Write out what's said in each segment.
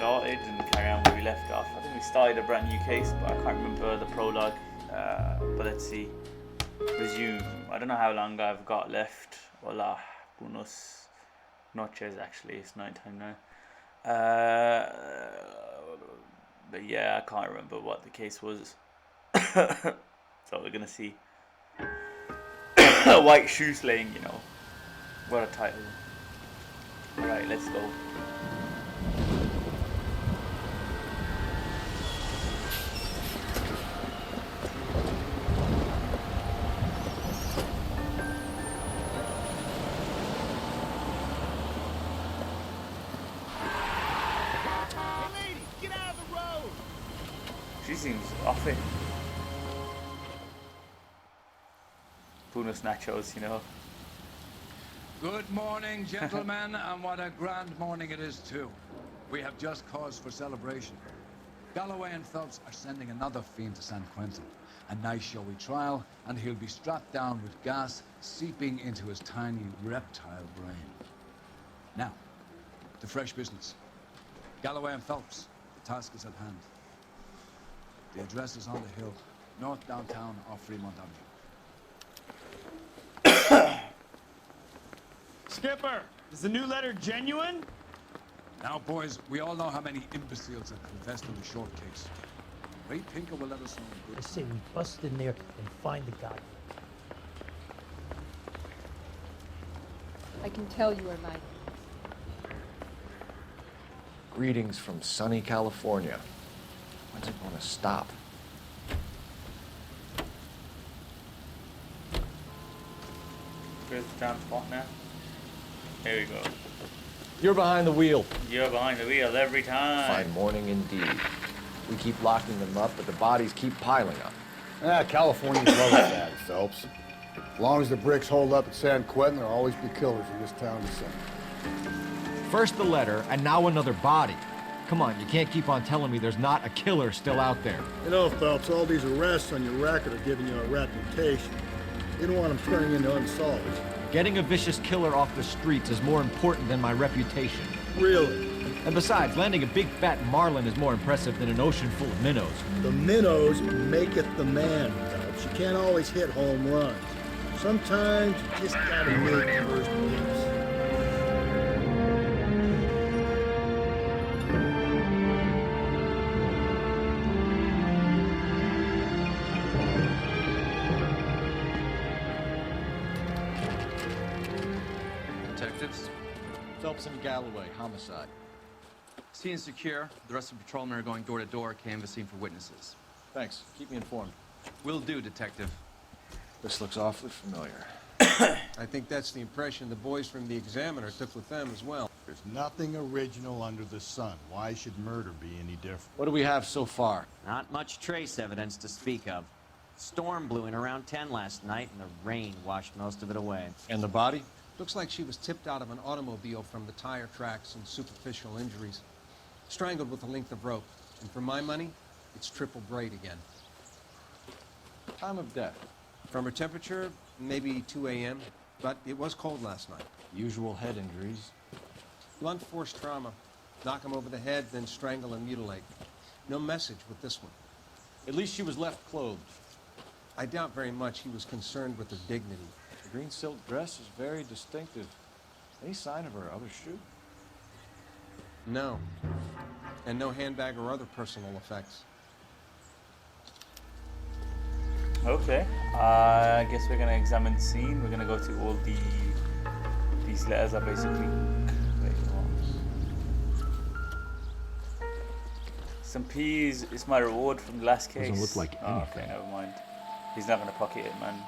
started and carry on where we left off. I think we started a brand new case, but I can't remember the prologue. But let's see. Resume. I don't know how long I've got left. Hola, buenos noches. Actually, it's night time now. But yeah, I can't remember what the case was. So we're gonna see. White shoe slaying, you know. What a title. Alright, let's go. She seems off it. Buenos nachos, you know. Good morning, gentlemen, and what a grand morning it is, too. We have just cause for celebration. Galloway and Phelps are sending another fiend to San Quentin. A nice showy trial, and he'll be strapped down with gas seeping into his tiny reptile brain. Now, to fresh business. Galloway and Phelps, the task is at hand. The address is on the hill, north downtown off Fremont Avenue. Skipper, is the new letter genuine? Now, boys, we all know how many imbeciles have confessed in the short case. Ray Pinker will let us know in I good say we bust in there and find the guy. I can tell you are lying. Greetings from sunny California. When's it gonna stop? Where's the damn spot now? There we go. You're behind the wheel. You're behind the wheel every time. Fine morning indeed. We keep locking them up, but the bodies keep piling up. Californians love that, Phelps. As long as the bricks hold up at San Quentin, there'll always be killers in this town to send. First the letter, and now another body. Come on, you can't keep on telling me there's not a killer still out there. You know, Phelps, all these arrests on your record are giving you a reputation. You don't want them turning into unsolved. Getting a vicious killer off the streets is more important than my reputation. Really? And besides, landing a big fat marlin is more impressive than an ocean full of minnows. The minnows maketh the man, Phelps. You can't always hit home runs. Sometimes you just gotta make first base. detectives. Phelps and Galloway, homicide. Scene is secure. The rest of the patrolmen are going door to door, canvassing for witnesses. Thanks. Keep me informed. Will do, detective. This looks awfully familiar. I think that's the impression the boys from the Examiner took with them as well. There's nothing original under the sun. Why should murder be any different? What do we have so far? Not much trace evidence to speak of. Storm blew in around 10 last night, and the rain washed most of it away. And the body? Looks like she was tipped out of an automobile from the tire tracks and superficial injuries. Strangled with a length of rope. And for my money, it's triple braid again. Time of death? From her temperature, maybe 2 a.m., but it was cold last night. Usual head injuries. Blunt force trauma. Knock him over the head, then strangle and mutilate. No message with this one. At least she was left clothed. I doubt very much he was concerned with her dignity. The green silk dress is very distinctive. Any sign of her other shoe? No. And no handbag or other personal effects. Okay. I guess we're gonna examine the scene. We're gonna go to all these letters are basically. Wait, some peas is my reward from the last case. Doesn't look like Oh, okay, anything. never mind. He's not gonna pocket it, man.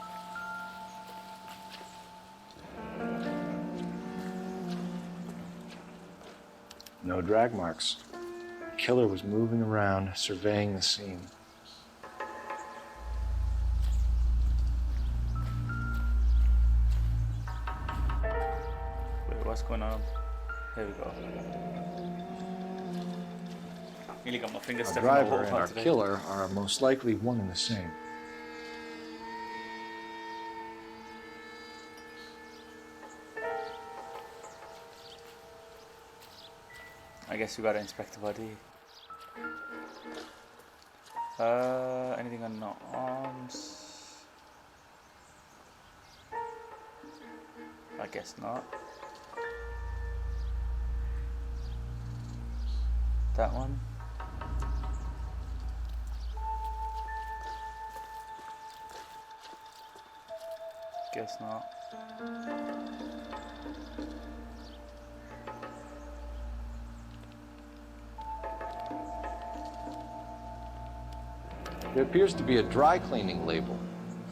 No drag marks. The killer was moving around, surveying the scene. Wait, what's going on? Here we go. Nearly got my finger Our stuck in the driver wall and our today. killer are most likely one and the same. I guess we gotta inspect the body. Anything on the arms? I guess not. That one. Guess not. There appears to be a dry cleaning label.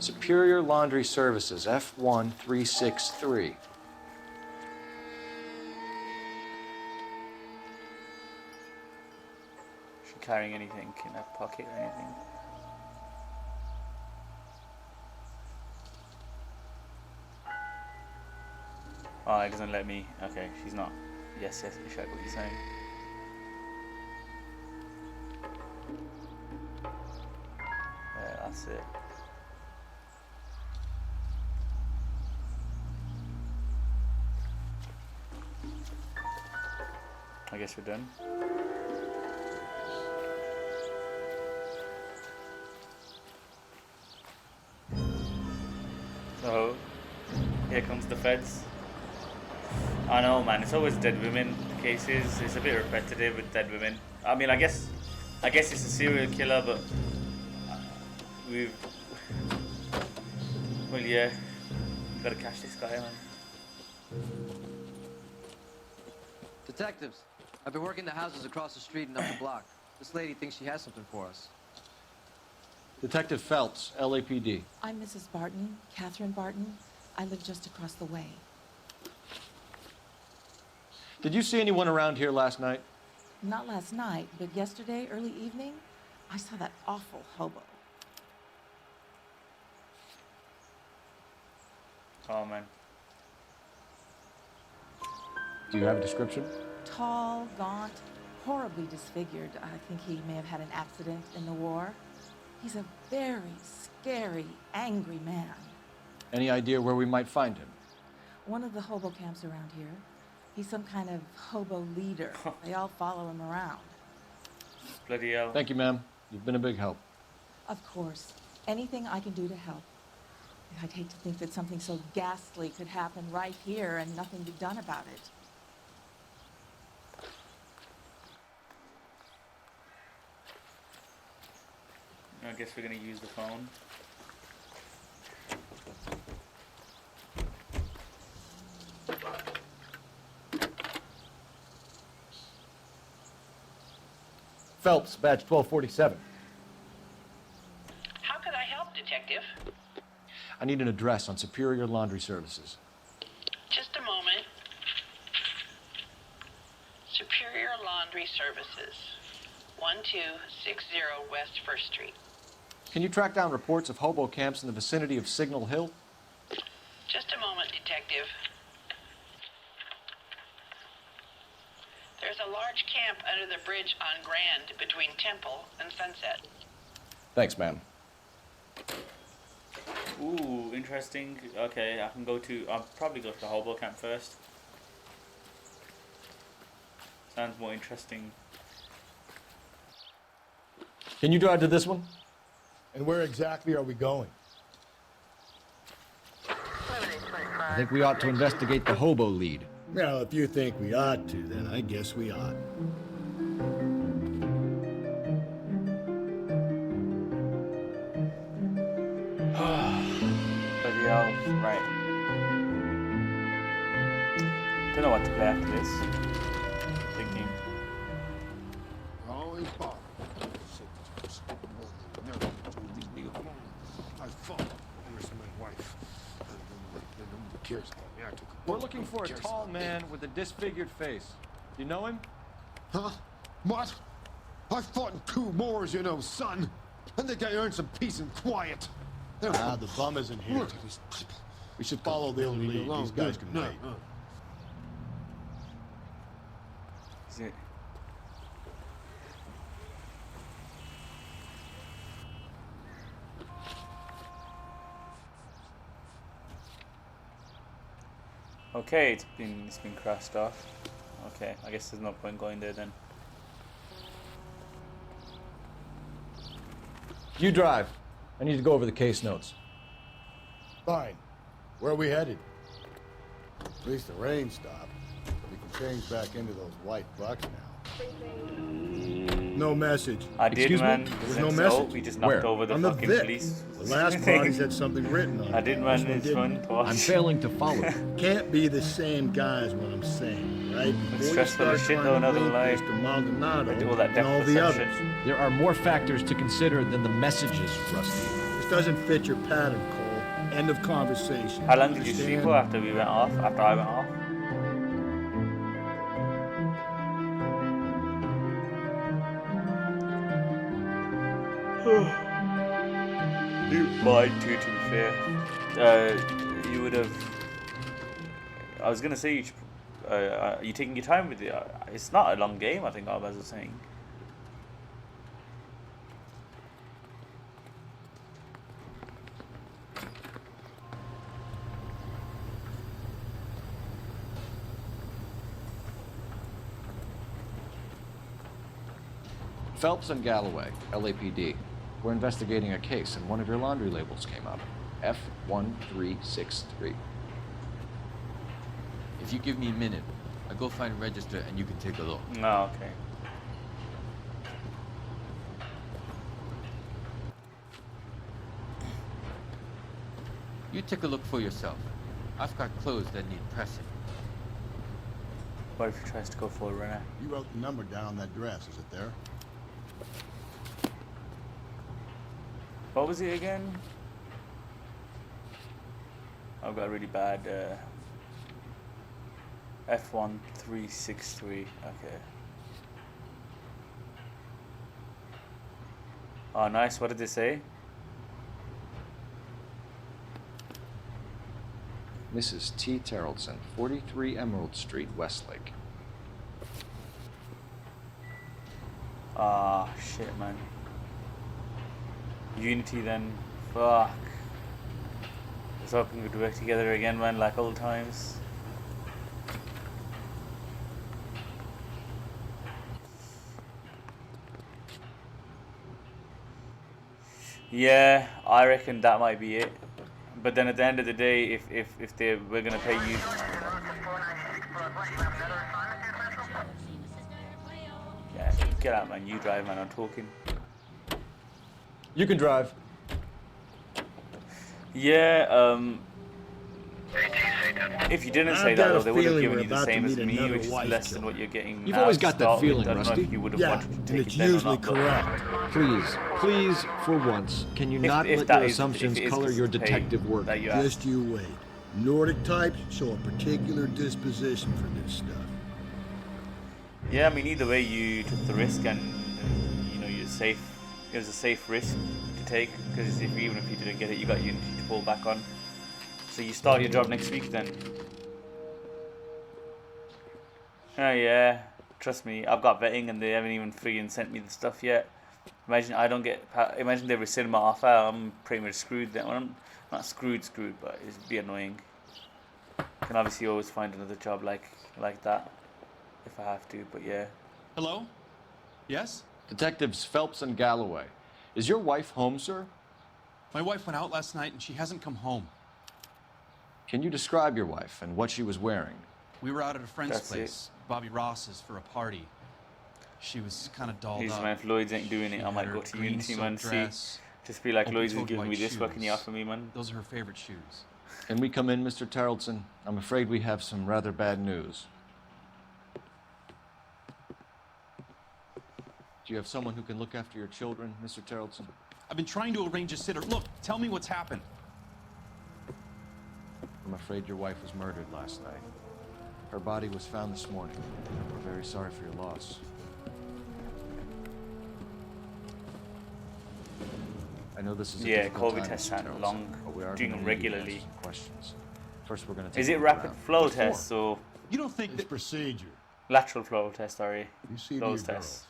Superior Laundry Services, F1363. Is she carrying anything in her pocket or anything? Oh, it doesn't let me. Okay, she's not. Yes, I check what you're saying. Yeah, that's it. I guess we're done. So, here comes the feds. I know, man. It's always dead women cases. It's a bit repetitive with dead women. I mean, I guess it's a serial killer, but we've well, yeah, we gotta catch this guy, man. Detectives, I've been working the houses across the street and up the block. This lady thinks she has something for us. Detective Phelps, LAPD. I'm Mrs. Barton, Catherine Barton. I live just across the way. Did you see anyone around here last night? Not last night, but yesterday, early evening, I saw that awful hobo. Oh, man. Do you have a description? Tall, gaunt, horribly disfigured. I think he may have had an accident in the war. He's a very scary, angry man. Any idea where we might find him? One of the hobo camps around here. He's some kind of hobo leader. They all follow him around. Bloody hell. Thank you, ma'am. You've been a big help. Of course. Anything I can do to help. I'd hate to think that something so ghastly could happen right here and nothing be done about it. I guess we're gonna use the phone. Phelps, badge 1247. How could I help, Detective? I need an address on Superior Laundry Services. Just a moment. Superior Laundry Services, 1260 West 1st Street. Can you track down reports of hobo camps in the vicinity of Signal Hill? Just a moment, Detective. There's a large camp under the bridge on Grand between Temple and Sunset. Thanks, ma'am. Ooh, interesting. Okay, I'll probably go to the hobo camp first. Sounds more interesting. Can you drive to this one? And where exactly are we going? I think we ought to investigate the hobo lead. Well, if you think we ought to, then I guess we ought. Bloody hell, right. Don't know what to play after this. Thinking. We're looking for a tall man with a disfigured face. You know him? Huh? What? I fought in 2 wars, you know, son. I think I earned some peace and quiet. Ah, the bum isn't here. We should follow the lead. These guys can wait. Is it? Okay, it's been crossed off. okay. I guess there's no point going there then. You drive. I need to go over the case notes. Fine. Where are we headed? At least the rain stopped. We can change back into those white bucks now. No message. I did, Excuse me? man. There was no So, message. we just knocked Where? over the On the fucking Vic. police. The last bodies had something written on it. I did, man. This one It's didn't. fun to watch. I'm failing to follow. Can't be the same guy is what I'm saying, right? Before you stressful as start shit, trying though, to not gonna link lie. this to Maldonado I do all that and depth all the perception. others. There are more factors to consider than the messages, Rusty. This doesn't fit your pattern, Cole. End of conversation. How long did you sleep Understand? for after we went off? After I went off? You might too, to be fair. You would have. I was gonna say, are you taking your time with it? It's not a long game, I think Arbaz was saying. Phelps and Galloway, LAPD. We're investigating a case, and one of your laundry labels came up. F1363. If you give me a minute, I'll go find a register and you can take a look. No, okay. You take a look for yourself. I've got clothes that need pressing. What if he tries to go for a runner? You wrote the number down on that dress. Is it there? What was it again? I've got a really bad F1363. Okay. Oh, nice. What did they say? Mrs. T. Terrellson, 43 Emerald Street, Westlake. Ah, shit, man. Unity then. Fuck. I was hoping we'd work together again, man, like old times. Yeah, I reckon that might be it. But then at the end of the day, if we're gonna pay you. Yeah, get out, man. You drive, man. I'm talking. You can drive. Yeah, if you didn't say I've that got though, a they would have feeling given we're you the about to same as meet me, another which is wife less than killer. what you're getting You've now. always to got that start with. feeling, I don't know Rusty. if you would have Yeah, wanted to and take it's it then or usually not, but correct. Please, for once, can you not if let that your is- assumptions if it is color your the pay detective work? that you asked. Just you wait. Nordic types show a particular disposition for this stuff. Yeah, I mean, either way, you took the risk, and you know you're safe. It was a safe risk to take because even if you didn't get it, you got Unity to fall back on. So you start your job next week then. Oh yeah, trust me, I've got vetting and they haven't even freaking sent me the stuff yet. Imagine I don't get. Imagine they rescind my offer. I'm pretty much screwed then. Well, I'm not screwed, but it'd be annoying. Can obviously always find another job like that if I have to. But yeah. Hello? Yes? Detectives Phelps and Galloway. Is your wife home, sir? My wife went out last night and she hasn't come home. Can you describe your wife and what she was wearing? We were out at a friend's That's place, Bobby Ross's, for a party. She was kind of dolled Jeez, up. man, if Lloyd's ain't doing it, She I had might her go to green Unity, silk man. See, dress, just be like, Lloyd's is open-toed giving me white this. What can you shoes. offer me, man? Those are her favorite shoes. Can we come in, Mr. Terrellson? I'm afraid we have some rather bad news. Do you have someone who can look after your children, Mr. Terrellson? I've been trying to arrange a sitter. Look, tell me what's happened. I'm afraid your wife was murdered last night. Her body was found this morning. We're very sorry for your loss. I know this is a Yeah, difficult COVID time, tests Mr. aren't Terrellson, long, but we are doing gonna them need you to regularly. answer some questions. First, we're going to take Is a it look rapid around. flow What for? test or You don't think It's that... procedure. lateral flow test? Sorry, You see to those your tests. girls.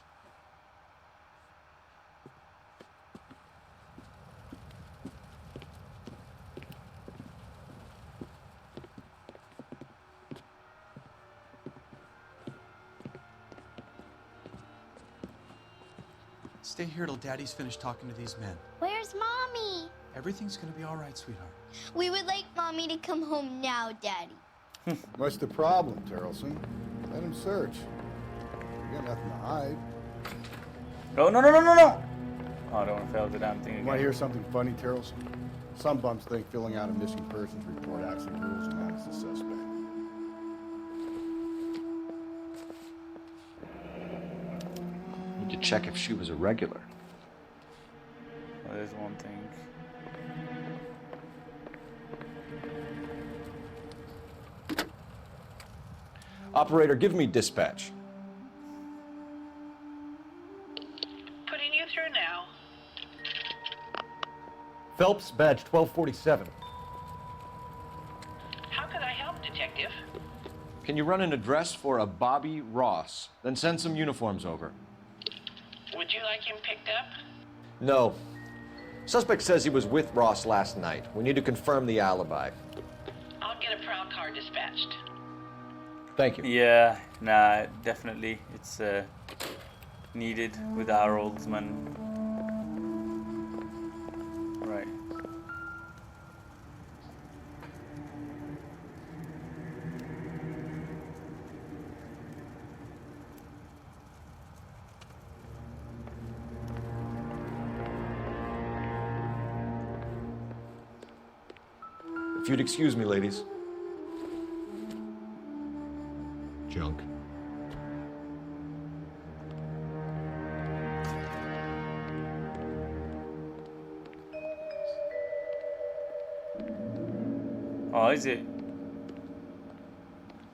Stay here till Daddy's finished talking to these men. Where's Mommy? Everything's gonna be all right, sweetheart. We would like Mommy to come home now, Daddy. What's the problem, Terrelson? Let him search. You got nothing to hide. No, no, no, no, no, no! Oh, I don't want to fail the damn thing again. Want to hear something funny, Terrelson? Some bums think filling out a missing persons report actually rules him out as a suspect. Need to check if she was a regular. Well, there's one thing. Operator, give me dispatch. Putting you through now. Phelps, badge 1247. How could I help, Detective? Can you run an address for a Bobby Ross? Then send some uniforms over. Would you like him picked up? No. Suspect says he was with Ross last night. We need to confirm the alibi. I'll get a prowl car dispatched. Thank you. Yeah, nah, definitely. It's needed with our oldsman. Right. If you'd excuse me, ladies. Junk. Oh, is it?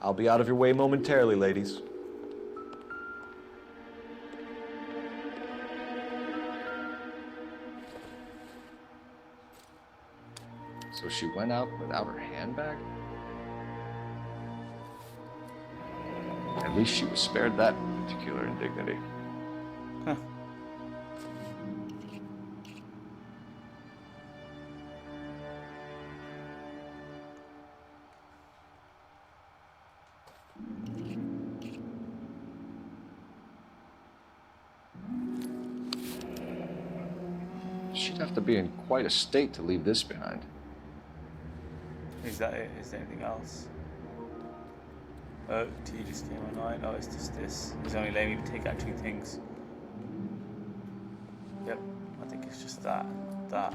I'll be out of your way momentarily, ladies. So she went out without her handbag? At least she was spared that particular indignity. Huh. She'd have to be in quite a state to leave this behind. Is that it? Is there anything else? Oh, T just came online. Oh, it's just this. He's only letting me take out 2 things. Yep, I think it's just that. I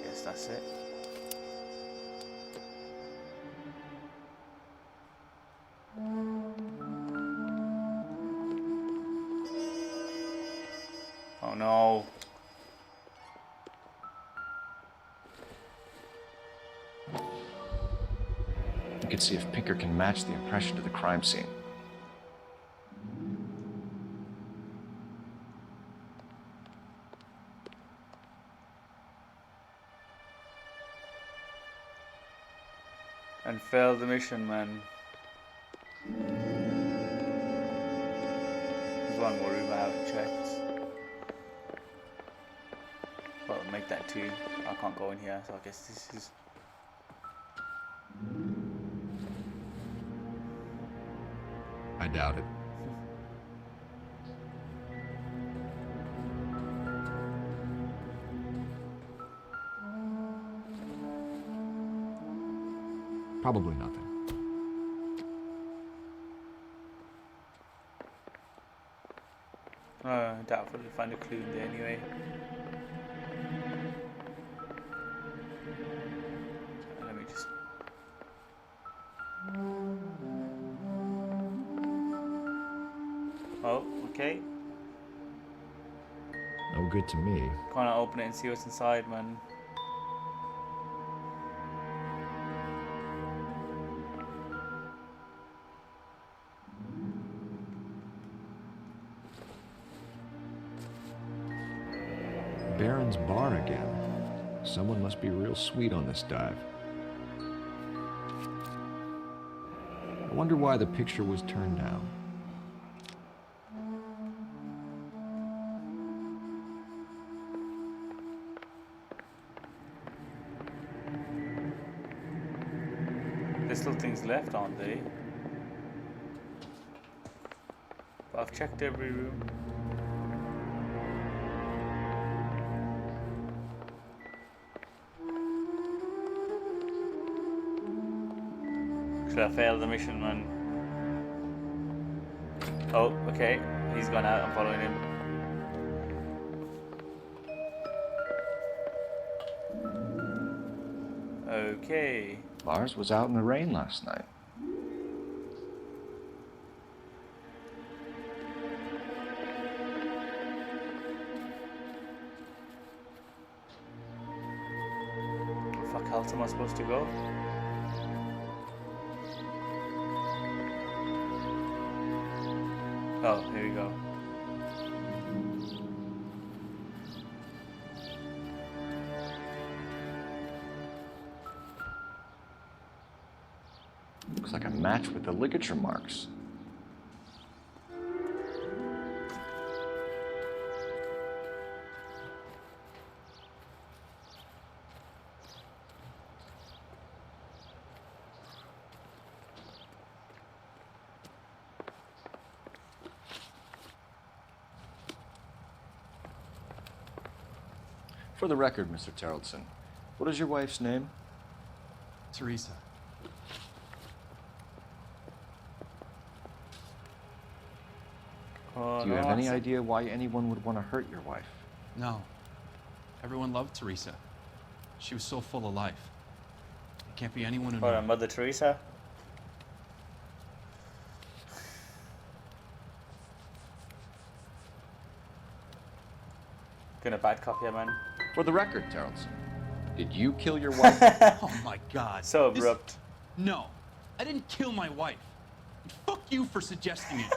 guess that's it. Oh no. You can see if Pinker can match the impression to the crime scene. And failed the mission, man. There's one more room I haven't checked. Well, make that 2. I can't go in here, so I guess this is... I doubt it. Probably nothing. Doubtful to find a clue in there anyway. Let me just... Oh, okay. No good to me. Can't I open it and see what's inside, man? Baron's bar again. Someone must be real sweet on this dive. I wonder why the picture was turned down. There's still things left, aren't they? But I've checked every room. Should I fail the mission, man? Oh, okay. He's gone out. I'm following him. Okay. Lars was out in the rain last night. Where the fuck else am I supposed to go? Oh, here we go. Looks like a match with the ligature marks. For the record, Mr. Terrelson, what is your wife's name? Teresa. Do you have any idea why anyone would want to hurt your wife? No. Everyone loved Teresa. She was so full of life. It can't be anyone who What, knew. Mother Teresa? Gonna bad cop here, man. For the record, Terrelson, did you kill your wife? Oh my God. So abrupt. No, I didn't kill my wife. And fuck you for suggesting it.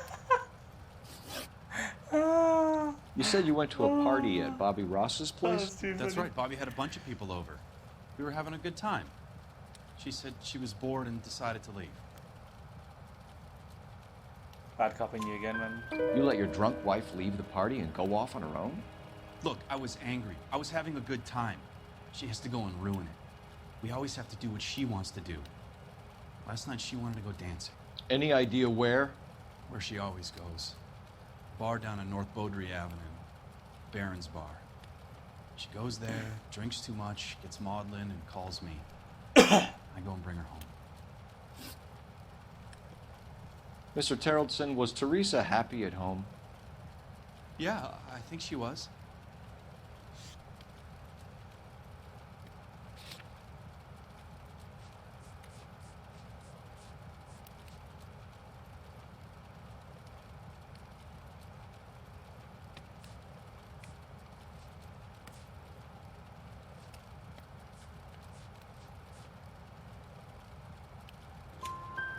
You said you went to a party at Bobby Ross's place? That's right. Bobby had a bunch of people over. We were having a good time. She said she was bored and decided to leave. Bad copping you again, man. You let your drunk wife leave the party and go off on her own? Look, I was angry. I was having a good time. She has to go and ruin it. We always have to do what she wants to do. Last night she wanted to go dancing. Any idea where? Where she always goes. Bar down on North Beaudry Avenue. Barron's Bar. She goes there, drinks too much, gets maudlin, and calls me. I go and bring her home. Mr. Terrelson, was Teresa happy at home? Yeah, I think she was.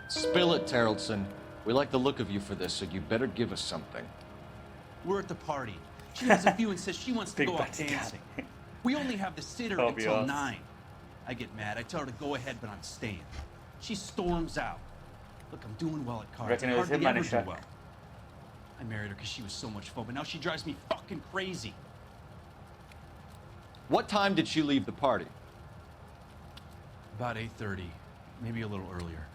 Spill it, Terrelson. We like the look of you for this, so you better give us something. We're at the party. She has a view and says she wants to Big go out bad dancing. We only have the sitter That'll be until us. 9. I get mad. I tell her to go ahead, but I'm staying. She storms out. Look, I'm doing well at cards. Reckon I it was hardly him, ever do Manisha. well. I married her because she was so much fun, but now she drives me fucking crazy. What time did she leave the party? About 8:30, maybe a little earlier.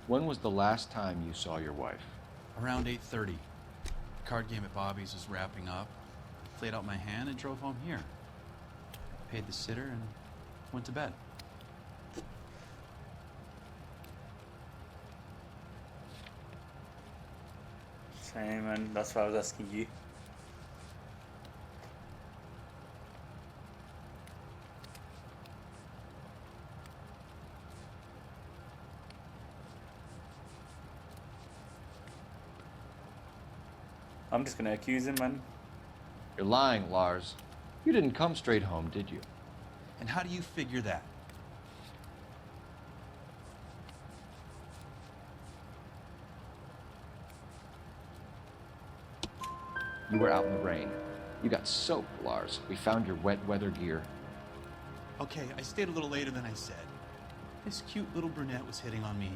When was the last time you saw your wife? Around 8:30. The card game at Bobby's was wrapping up. I played out my hand and drove home here. Paid the sitter and went to bed. Same, man. That's why I was asking you. I'm just gonna accuse him, man. You're lying, Lars. You didn't come straight home, did you? And how do you figure that? You were out in the rain. You got soaked, Lars. We found your wet weather gear. Okay, I stayed a little later than I said. This cute little brunette was hitting on me.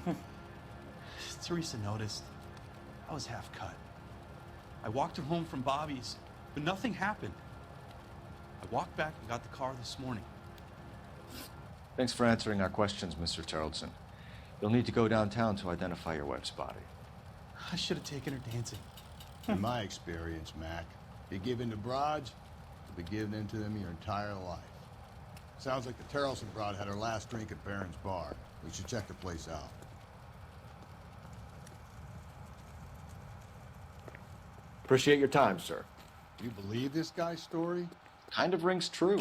Teresa noticed. I was half cut. I walked her home from Bobby's, but nothing happened. I walked back and got the car this morning. Thanks for answering our questions, Mr. Terrelson. You'll need to go downtown to identify your wife's body. I should have taken her dancing. In my experience, Mac, you give in to broads, you'll be giving in to them your entire life. Sounds like the Terrelson broad had her last drink at Barron's bar. We should check the place out. Appreciate your time, sir. You believe this guy's story? Kind of rings true.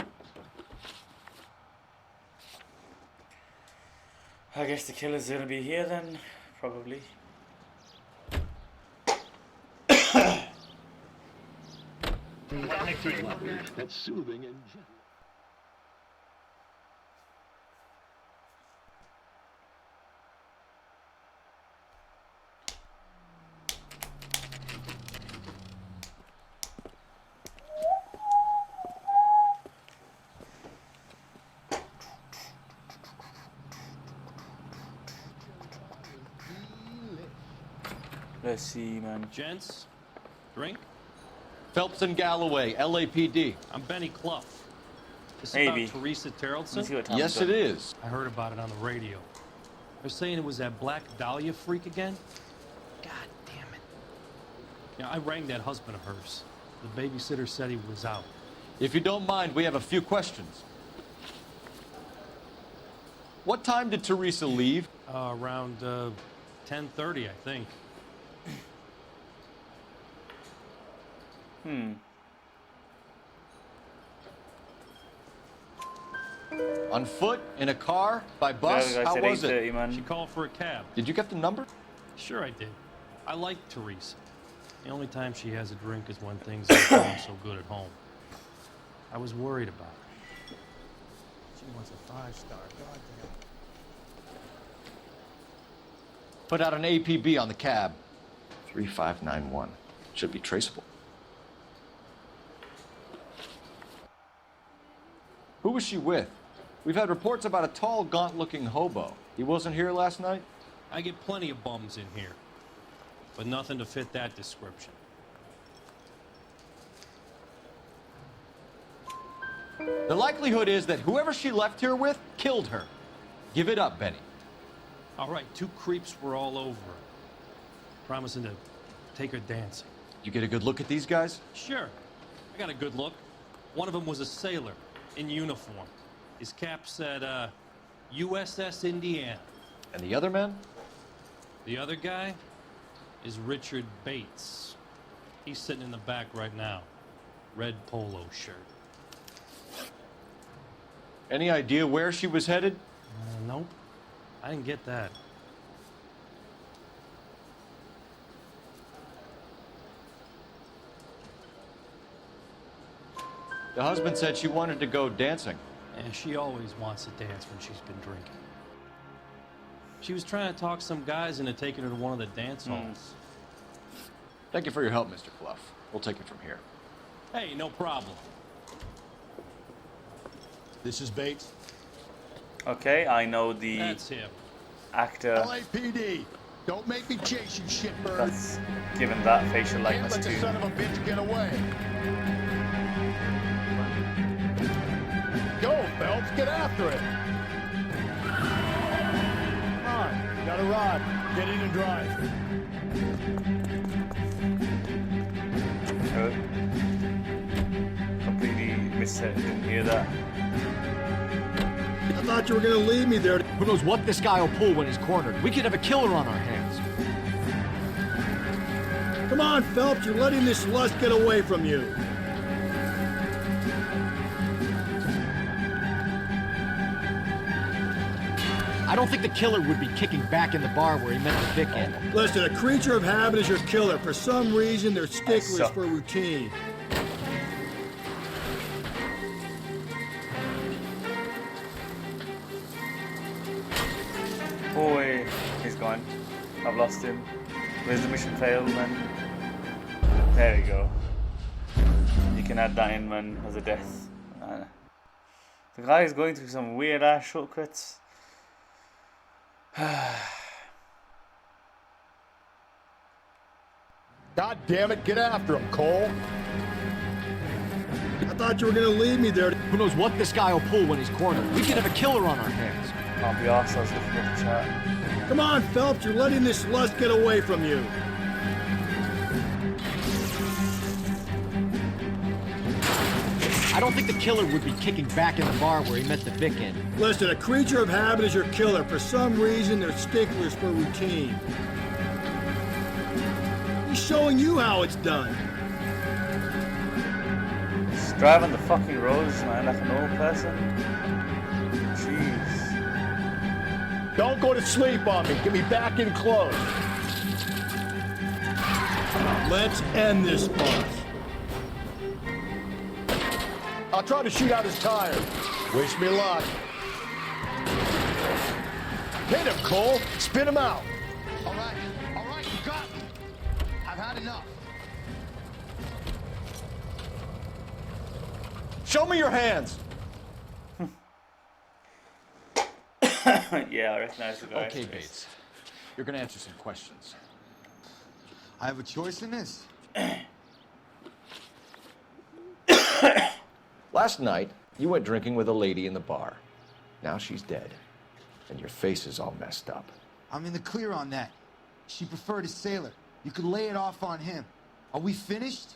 I guess the killer's gonna be here then, probably. That's soothing and gentle. Let's see, man. Gents, drink? Phelps and Galloway, LAPD. I'm Benny Clough. This Maybe. about Teresa Terrelson? Yes, it is. I heard about it on the radio. They're saying it was that Black Dahlia freak again. God damn it. Yeah, I rang that husband of hers. The babysitter said he was out. If you don't mind, we have a few questions. What time did Teresa leave? Around 10:30, I think. On foot? In a car? By bus? Yeah, How was it? Man. She called for a cab. Did you get the number? Sure I did. I like Teresa. The only time she has a drink is when things aren't going so good at home. I was worried about her. She wants a 5-star. Goddamn. Put out an APB on the cab. 3591. Should be traceable. Who was she with? We've had reports about a tall, gaunt-looking hobo. He wasn't here last night? I get plenty of bums in here, but nothing to fit that description. The likelihood is that whoever she left here with killed her. Give it up, Benny. All right, 2 creeps were all over her, promising to take her dancing. Did you get a good look at these guys? Sure, I got a good look. One of them was a sailor in uniform. His cap said, USS Indiana. And the other man? The other guy is Richard Bates. He's sitting in the back right now. Red polo shirt. Any idea where she was headed? Nope. I didn't get that. The husband said she wanted to go dancing. And she always wants to dance when she's been drinking. She was trying to talk some guys into taking her to one of the dance halls. Thank you for your help, Mr. Clough. We'll take it from here. Hey, no problem. This is Bates. Okay, I know the That's him. actor LAPD. Don't make me chase you, shitbird. that's given that facial Can't likeness let the to. son of a bitch get away. Go, Phelps, get after it. Come on, got a rod. Get in and drive. Completely missed it. Didn't hear that. I thought you were gonna leave me there. Who knows what this guy will pull when he's cornered? We could have a killer on our hands. Come on, Phelps, you're letting this lust get away from you. I don't think the killer would be kicking back in the bar where he met the Vic in. Listen, a creature of habit is your killer. For some reason, they're sticklers for routine. Boy, he's gone. I've lost him. Where's the mission failed, man? There we go. You can add that in, man, as a death. The guy is going through some weird ass shortcuts. God damn it, get after him, Cole. I thought you were gonna leave me there. Who knows what this guy will pull when he's cornered? We could have a killer on our hands. Can't be arsed, I was looking at the chat. Come on, Phelps, you're letting this lust get away from you. I don't think the killer would be kicking back in the bar where he met the Vic in. Listen, a creature of habit is your killer. For some reason, they're sticklers for routine. He's showing you how it's done. Just driving the fucking roads, man, like an old person. Jeez. Don't go to sleep on me. Get me back in close. Let's end this farce. I'll try to shoot out his tires. Wish me luck. Hit him, Cole. Spin him out. All right, you got me. I've had enough. Show me your hands. Yeah, I recognize the guy. Okay, Bates. You're gonna answer some questions. I have a choice in this. Last night, you went drinking with a lady in the bar. Now she's dead, and your face is all messed up. I'm in the clear on that. She preferred a sailor. You could lay it off on him. Are we finished?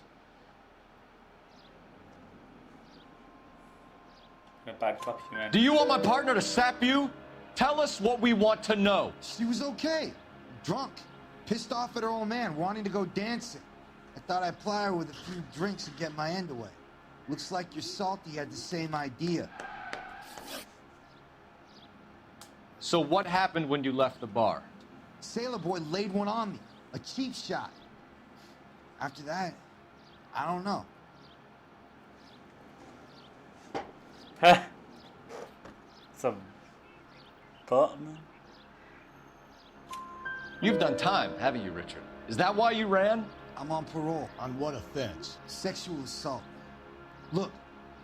Bad copy, man. Do you want my partner to sap you? Tell us what we want to know. She was okay. Drunk. Pissed off at her old man, wanting to go dancing. I thought I'd ply her with a few drinks and get my end away. Looks like your Salty had the same idea. So what happened when you left the bar? Sailor boy laid one on me. A cheap shot. After that, I don't know. Some butt, man. You've done time, haven't you, Richard? Is that why you ran? I'm on parole. On what offense? Sexual assault. Look,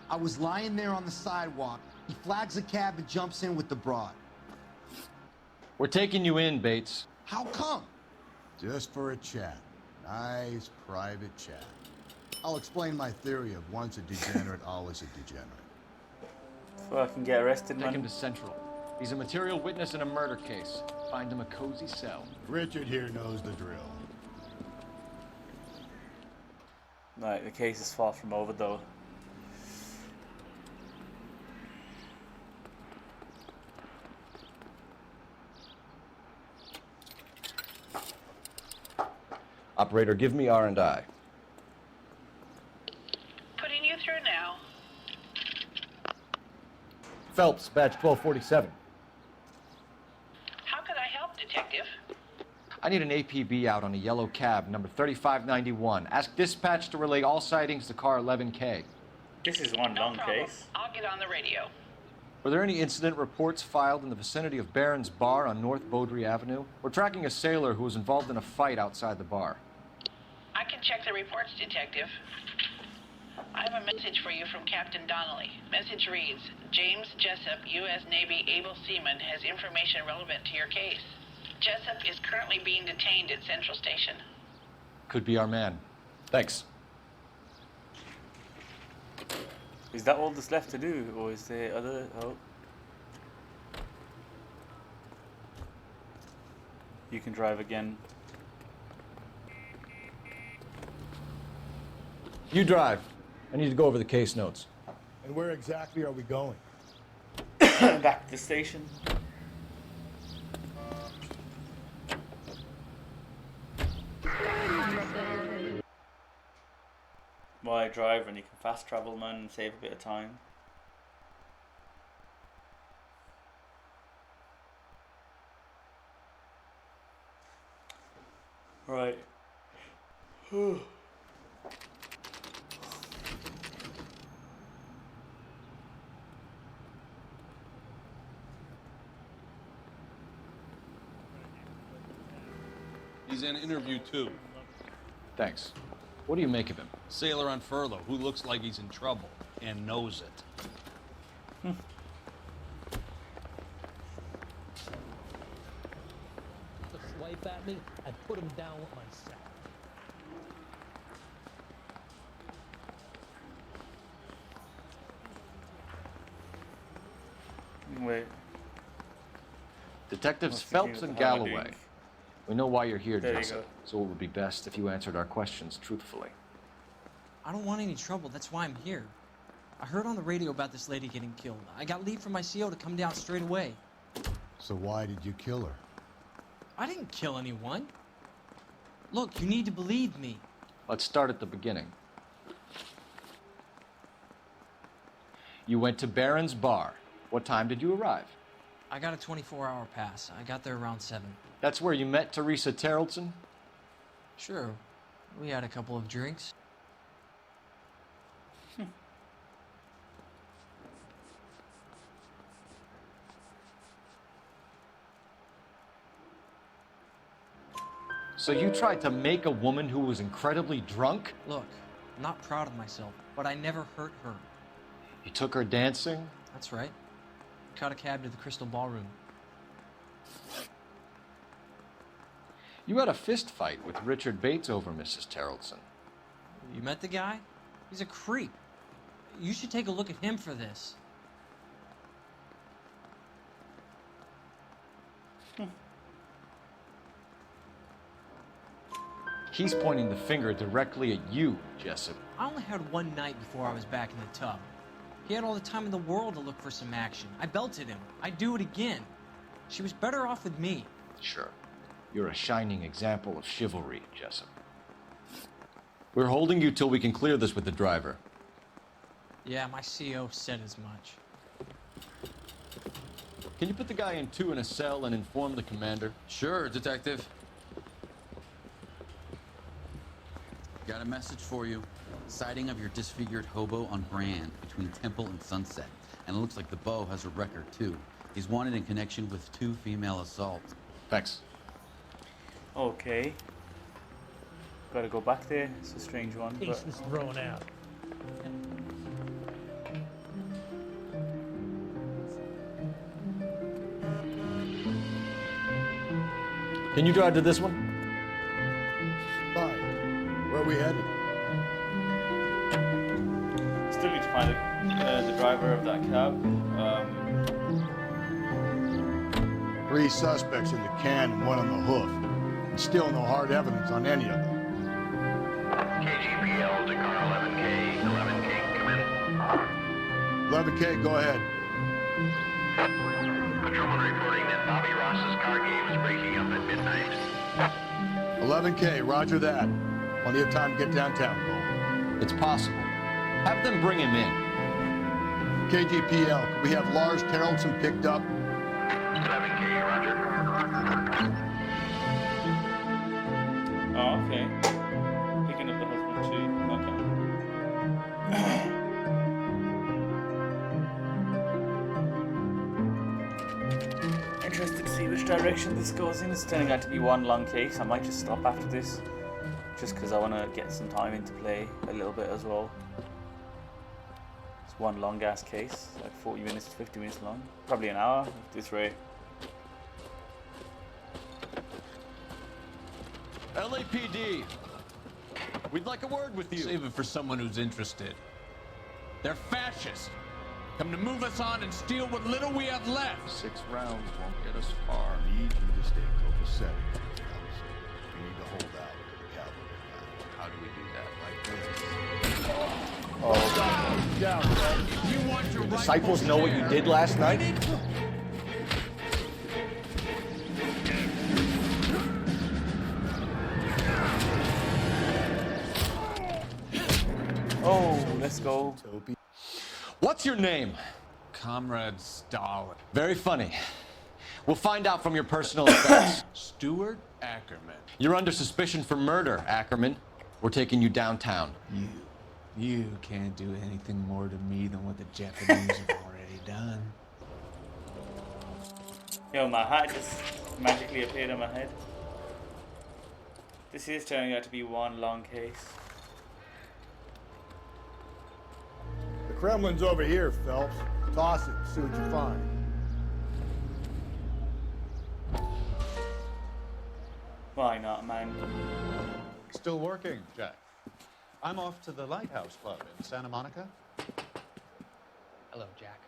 I was lying there on the sidewalk. He flags a cab and jumps in with the broad. We're taking you in, Bates. How come? Just for a chat. Nice private chat. I'll explain my theory of once a degenerate, always a degenerate. So I can get arrested, Take man. him to Central. He's a material witness in a murder case. Find him a cozy cell. Richard here knows the drill. Right, the case is far from over, though. Operator, give me R&I. Putting you through now. Phelps, badge 1247. How could I help, Detective? I need an APB out on a yellow cab, number 3591. Ask dispatch to relay all sightings to car 11K. This is one long case. I'll get on the radio. Were there any incident reports filed in the vicinity of Barron's Bar on North Beaudry Avenue? We're tracking a sailor who was involved in a fight outside the bar. I can check the reports, Detective. I have a message for you from Captain Donnelly. Message reads, James Jessup, U.S. Navy able seaman, has information relevant to your case. Jessup is currently being detained at Central Station. Could be our man. Thanks. Is that all that's left to do, or is there other... Oh. You can drive again. You drive. I need to go over the case notes. And where exactly are we going? Back to the station. Why drive when you can fast travel, man, and save a bit of time? Right. He's in interview 2. Thanks. What do you make of him? Sailor on furlough who looks like he's in trouble and knows it. Just swipe at me and put him down with my sack. Detectives What's he Phelps doing and with the hammer Galloway. doing? We know why you're here, There you Jessup, go. so it would be best if you answered our questions truthfully. I don't want any trouble. That's why I'm here. I heard on the radio about this lady getting killed. I got leave from my CO to come down straight away. So why did you kill her? I didn't kill anyone. Look, you need to believe me. Let's start at the beginning. You went to Barron's Bar. What time did you arrive? I got a 24-hour pass. I got there around 7. That's where you met Teresa Terrelson? Sure. We had a couple of drinks. So you tried to make a woman who was incredibly drunk? Look, I'm not proud of myself, but I never hurt her. You took her dancing? That's right. Caught a cab to the Crystal Ballroom. You had a fist fight with Richard Bates over Mrs. Terrelson. You met the guy? He's a creep. You should take a look at him for this. He's pointing the finger directly at you, Jessup. I only had one night before I was back in the tub. He had all the time in the world to look for some action. I belted him. I'd do it again. She was better off with me. Sure. You're a shining example of chivalry, Jessup. We're holding you till we can clear this with the driver. Yeah, my CO said as much. Can you put the guy in 2 in a cell and inform the commander? Sure, Detective. Got a message for you. Sighting of your disfigured hobo on Grand between Temple and Sunset. And it looks like the Beau has a record, too. He's wanted in connection with 2 female assaults. Thanks. Okay. Gotta go back there. It's a strange one. Case But... was thrown out. Can you drive to this one? Fine. Where are we headed? Still need to find the driver of that cab. 3 suspects in the can and 1 on the hoof. And still no hard evidence on any of them. KGPL to car 11K. 11K, come in. 11K, go ahead. Patrolman reporting that Bobby Ross's car game is breaking up at midnight. 11K, roger that. Plenty of time to get downtown, Cole. It's possible. Have them bring him in. KGPL, could we have Lars Terrelson picked up? 11K, roger. Oh, okay. Picking up the husband too. Okay. Interested to see which direction this goes in. It's turning out to be one long case. I might just stop after this, just because I want to get some time into play a little bit as well. It's one long ass case, like 40 minutes to 50 minutes long. Probably an hour at this rate. LAPD. We'd like a word with you. Save it for someone who's interested. They're fascists. Come to move us on and steal what little we have left. 6 rounds won't get us far. I need you to stay copacetic. We need to hold out to the cavalry. How do we do that? Like this? Oh, down. If you want your Disciples know what you did last night? Oh, let's go. What's your name? Comrade Stalin. Very funny. We'll find out from your personal effects. Stuart Ackerman. You're under suspicion for murder, Ackerman. We're taking you downtown. You can't do anything more to me than what the Japanese have already done. Yo, my hat just magically appeared on my head. This is turning out to be one long case. The Kremlin's over here, Phelps. Toss it, see what you find. Why not, man? Still working, Jack. I'm off to the Lighthouse Club in Santa Monica. Hello, Jack.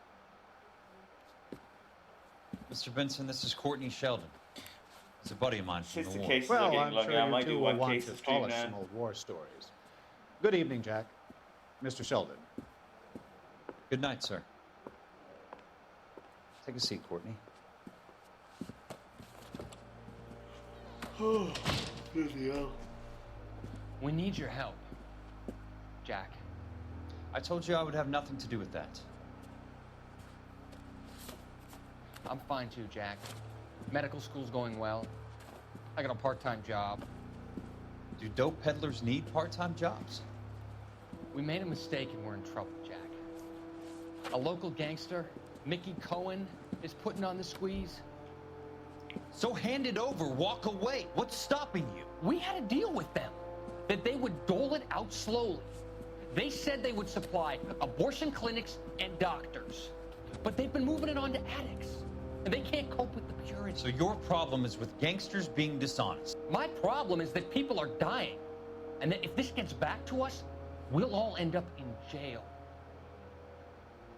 Mr. Benson, this is Courtney Sheldon. He's a buddy of mine from Since the the war. cases Well, are getting I'm longer, sure I you might two do will one want case to a stream polish now. some old war stories. Good evening, Jack. Mr. Sheldon. Good night, sir. Take a seat, Courtney. Oh, bloody hell. We need your help, Jack. I told you I would have nothing to do with that. I'm fine too, Jack. Medical school's going well. I got a part-time job. Do dope peddlers need part-time jobs? We made a mistake and we're in trouble, Jack. A local gangster, Mickey Cohen, is putting on the squeeze. So hand it over, walk away. What's stopping you? We had a deal with them that they would dole it out slowly. They said they would supply abortion clinics and doctors, but they've been moving it on to addicts, and they can't cope with the purity. So your problem is with gangsters being dishonest. My problem is that people are dying, and that if this gets back to us, we'll all end up in jail.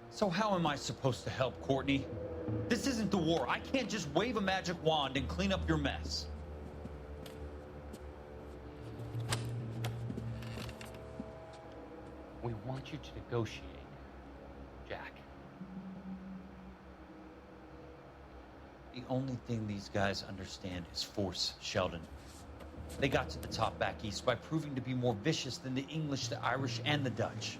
So how am I supposed to help, Courtney? This isn't the war. I can't just wave a magic wand and clean up your mess. We want you to negotiate, Jack. The only thing these guys understand is force, Sheldon. They got to the top back east by proving to be more vicious than the English, the Irish, and the Dutch.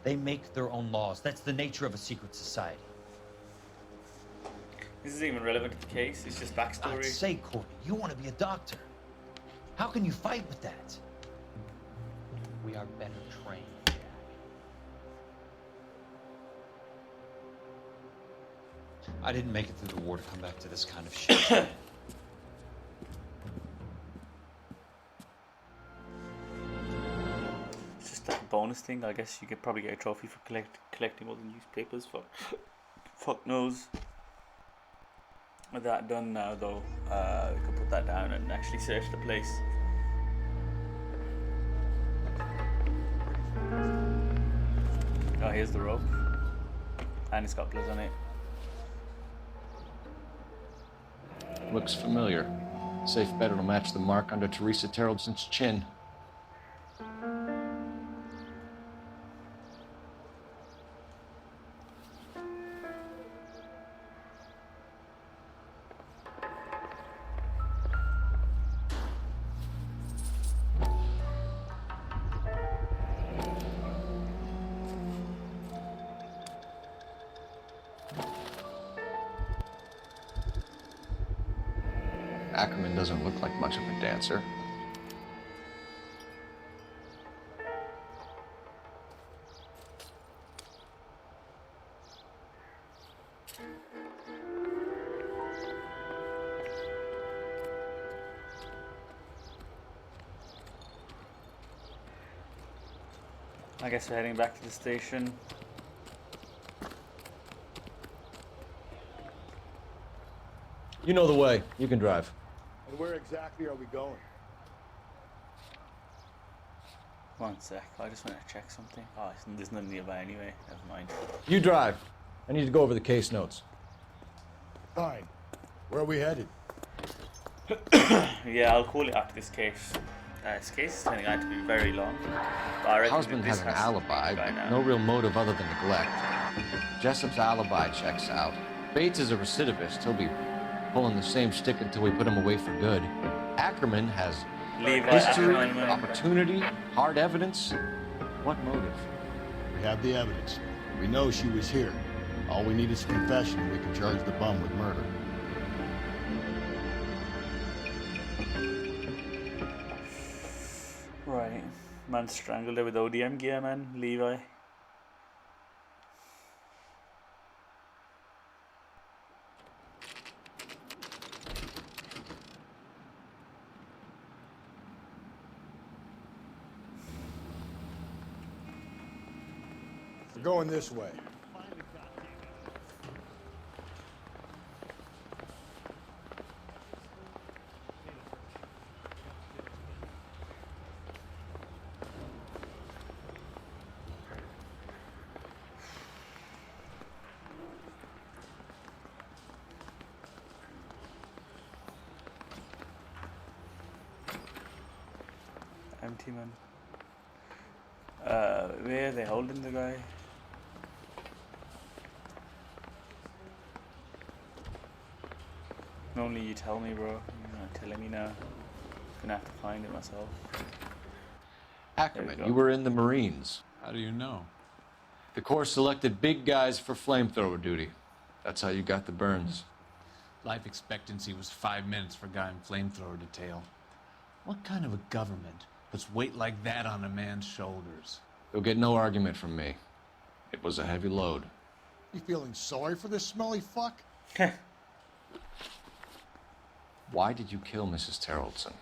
They make their own laws. That's the nature of a secret society. This is even relevant to the case. It's just backstory. God's sake, Courtney, you want to be a doctor. How can you fight with that? We are better trained. I didn't make it through the war to come back to this kind of shit. It's just like a bonus thing. I guess you could probably get a trophy for collecting all the newspapers. Fuck knows. With that done now, though, we can put that down and actually search the place. Oh, here's the rope. And it's got blood on it. Looks familiar. Safe bet it'll match the mark under Teresa Terrelson's chin. Ackerman doesn't look like much of a dancer. I guess we're heading back to the station. You know the way. You can drive. And where exactly are we going? One sec, I just want to check something. Oh, there's nothing nearby anyway. Never mind. You drive. I need to go over the case notes. Fine. Where are we headed? Yeah, I'll call it after this case. This case is turning out to be very long. But I reckon Husband this has an has to alibi, go but now. no real motive other than neglect. Jessup's alibi checks out. Bates is a recidivist. He'll be pulling the same stick until we put him away for good. Ackerman has history, opportunity, hard evidence. What motive? We have the evidence. We know she was here. All we need is a confession, and we can charge the bum with murder. Right. Man strangled her with ODM gear, man. Levi. We're going this way. plenty, man. Where are they holding the guy? Only you tell me, bro. You're not telling me now. Gonna have to find it myself. Ackerman, you were in the Marines. How do you know? The Corps selected big guys for flamethrower duty. That's how you got the burns. Life expectancy was 5 minutes for a guy in flamethrower detail. What kind of a government puts weight like that on a man's shoulders? You'll get no argument from me. It was a heavy load. You feeling sorry for this smelly fuck? Why did you kill Mrs. Terrellson?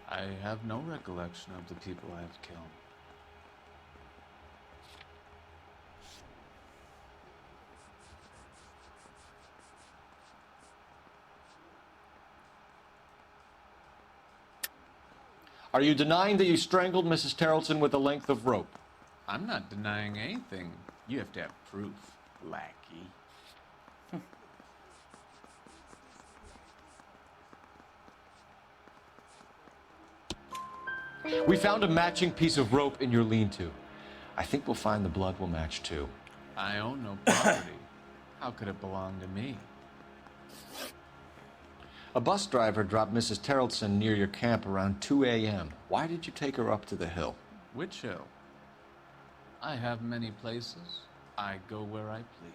I have no recollection of the people I have killed. Are you denying that you strangled Mrs. Terrellson with a length of rope? I'm not denying anything. You have to have proof, lackey. We found a matching piece of rope in your lean-to. I think we'll find the blood will match too. I own no property. How could it belong to me? A bus driver dropped Mrs. Terrellson near your camp around 2 a.m. Why did you take her up to the hill? Which hill? I have many places. I go where I please.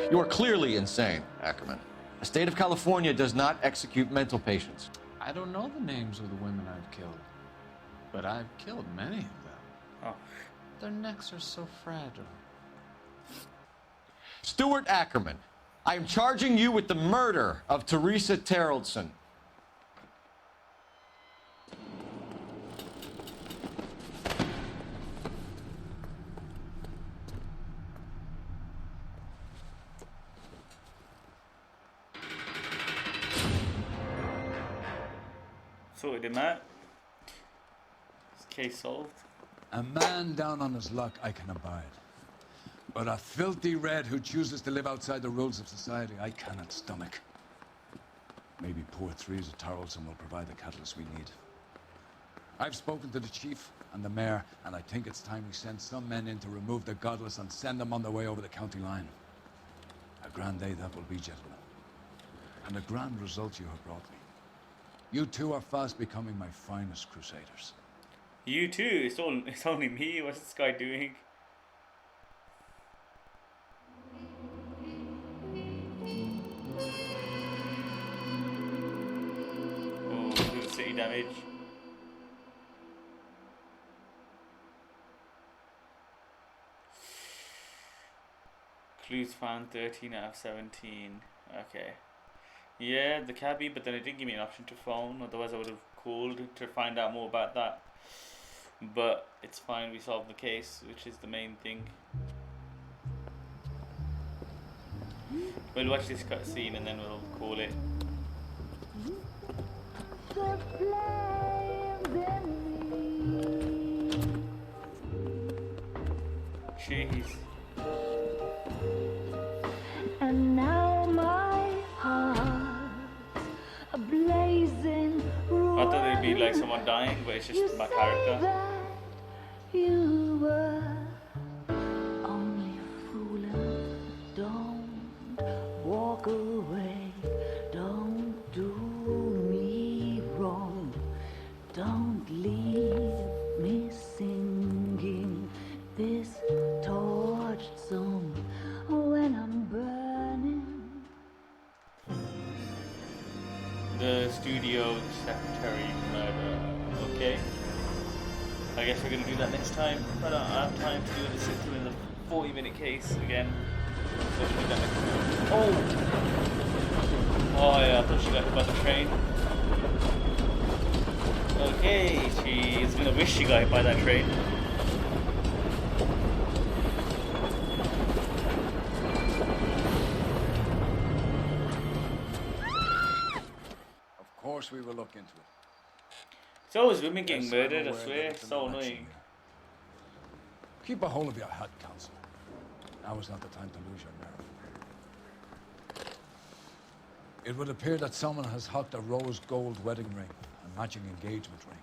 You are clearly insane, Ackerman. The state of California does not execute mental patients. I don't know the names of the women I've killed, but I've killed many of them. Oh. Their necks are so fragile. Stuart Ackerman, I am charging you with the murder of Teresa Terrellson. Sorted him out. His case solved. A man down on his luck I can abide. But a filthy red who chooses to live outside the rules of society I cannot stomach. Maybe poor Teresa Terrellson will provide the catalyst we need. I've spoken to the chief and the mayor, and I think it's time we send some men in to remove the godless and send them on their way over the county line. A grand day that will be, gentlemen. And a grand result you have brought me. You two are fast becoming my finest crusaders. You too? It's only me. What's this guy doing? Oh, little city damage. Clues found 13 out of 17. Okay. Yeah, the cabbie, but then it didn't give me an option to phone, otherwise I would have called to find out more about that. But it's fine, we solved the case, which is the main thing. We'll watch this cutscene and then we'll call it. Jeez. And now my heart's blazing. I thought it'd be like someone dying, but it's just my character. You were only fooling. Don't walk away. Don't do me wrong. Don't leave me singing this torch song when I'm burning. The studio secretary murder. Okay. I guess we're gonna do that next time. I don't have time to do the sit through in the 40-minute case again. So we'll do that next time. Oh! Oh yeah, I thought she got hit by the train. Okay, she's gonna wish she got hit by that train. course we will look into it. It's always women getting Yes, I'm murdered, I aware swear. that It's it's so an election annoying. year. Keep a hold of your head, Counselor. Now is not the time to lose your nerve. It would appear that someone has hocked a rose gold wedding ring and matching engagement ring.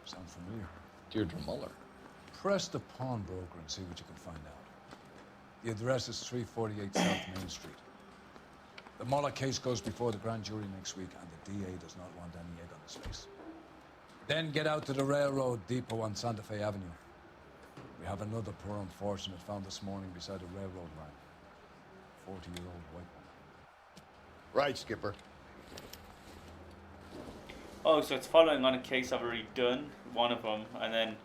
Sound familiar? Deirdre Muller. Press the pawnbroker and see what you can find out. The address is 348 South Main Street. The Muller case goes before the grand jury next week, and the DA does not want any egg on his face. Then get out to the railroad depot on Santa Fe Avenue. We have another poor unfortunate found this morning beside a railroad line. 40-year-old white woman. Right, Skipper. Oh, so it's following on a case I've already done, one of them, and then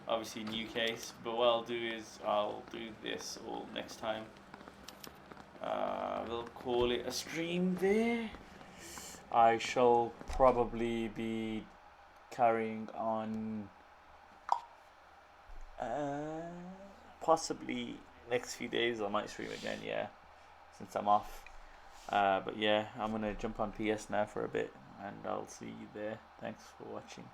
obviously new case. But what I'll do is I'll do this all next time. We'll call it a stream there. I shall probably be carrying on possibly next few days. I might stream again, yeah, since I'm off. But yeah, I'm gonna jump on PS now for a bit, and I'll see you there. Thanks for watching.